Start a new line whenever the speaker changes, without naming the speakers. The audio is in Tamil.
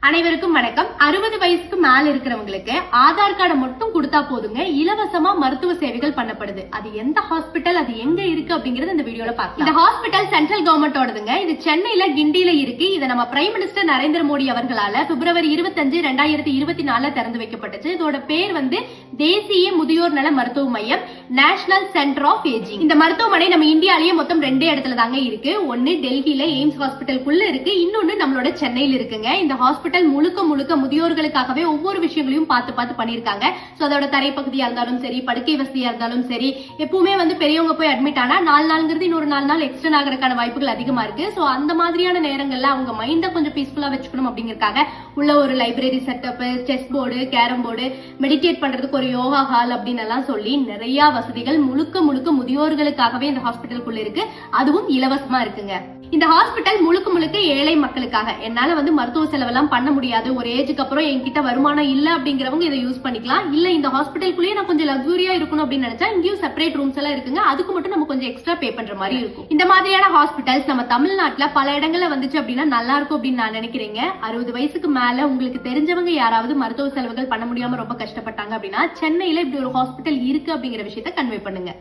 அனைவருக்கும் வணக்கம். 60 வயசுக்கு மேல இருக்கிறவங்களுக்கு ஆதார் கார்டை மட்டும் கொடுத்தா போதுங்க, இலவசமா மருத்துவ சேவைகள் பண்ணப்படுது. அது எந்த ஹாஸ்பிட்டல், அது எங்க இருக்கு அப்படிங்கறது இந்த வீடியோல பார்க்கலாம். இந்த ஹாஸ்பிட்டல் சென்ட்ரல் கவர்மெண்டோடதுங்க. இது சென்னையில கிண்டியில இருக்கு. இதை நம்ம பிரைம் மினிஸ்டர் நரேந்திர மோடி அவர்களால பிப்ரவரி 25, 2024 திறந்து வைக்கப்பட்டுச்சு. இதோட பேர் தேசிய முதியோர் நல மருத்துவ மையம், நேஷனல் சென்டர் ஆஃப் ஏஜிங். இந்த மருத்துவமனை நம்ம இந்தியாலேயே மொத்தம் 2 இடத்துல தாங்க இருக்கு. ஒன்னு டெல்லியில எய்ம்ஸ் ஹாஸ்பிட்டலுக்குள்ள இருக்கு, இன்னொன்னு நம்மளோட சென்னையில இருக்குங்க. இந்த ஹாஸ்பிட்டல் முழுக்க முழுக்க முதியோர்களுக்காகவே ஒவ்வொரு விஷயங்களையும் பார்த்து பண்ணிருக்காங்க. சோ அதோட தரைப்பகுதியா இருந்தாலும் சரி, படுக்கை வசதியா இருந்தாலும் சரி, எப்பவுமே பெரியவங்க போய் அட்மிட் ஆனா 4 நாள்ங்கிறது இன்னொரு 4 நாள் எக்ஸ்டெண்ட் ஆகிறதுக்கான வாய்ப்புகள் அதிகமா இருக்கு. சோ அந்த மாதிரியான நேரங்கள்ல அவங்க மைண்ட கொஞ்சம் பீஸ்ஃபுல்லா வச்சுக்கணும் அப்படிங்கறதுக்காக உள்ள ஒரு library setup, chess board, carrom board, meditate பண்றதுக்கு ஒரு யோகா ஹால் அப்படின்னு எல்லாம் சொல்லி நிறைய வசதிகள் முழுக்க முழுக்க முதியோர்களுக்காகவே இந்த ஹாஸ்பிட்டலுக்குள்ள இருக்கு. அதுவும் இலவசமா இருக்குங்க. இந்த ஹாஸ்பிட்டல் முழுக்க முழுக்க ஏழை மக்களுக்காக. என்னால மருத்துவ செலவெல்லாம் பண்ண முடியாது, ஒரு ஏஜுக்கு அப்புறம் என்கிட்ட வருமானம் இல்ல அப்படிங்கிறவங்க இதை யூஸ் பண்ணிக்கலாம். இல்ல இந்த ஹாஸ்பிட்டலுக்குள்ளேயே நான் கொஞ்சம் லக்ஸூரியா இருக்கணும் அப்படின்னு நினைச்சா இங்கேயும் செப்பரேட் ரூம்ஸ் எல்லாம் இருக்குங்க. அதுக்கு மட்டும் நம்ம கொஞ்சம் எக்ஸ்ட்ரா பே பண்ற மாதிரி இருக்கும். இந்த மாதிரியான ஹாஸ்பிட்டல்ஸ் நம்ம தமிழ்நாட்டுல பல இடங்கள்ல வந்துச்சு அப்படின்னா நல்லா இருக்கும் அப்படின்னு நான் நினைக்கிறேங்க. 60 வயசுக்கு மேல உங்களுக்கு தெரிஞ்சவங்க யாராவது மருத்துவ செலவுகள் பண்ண முடியாம ரொம்ப கஷ்டப்பட்டாங்க அப்படின்னா சென்னையில இப்படி ஒரு ஹாஸ்பிட்டல் இருக்கு அப்படிங்கிற விஷயத்த கன்வே பண்ணுங்க.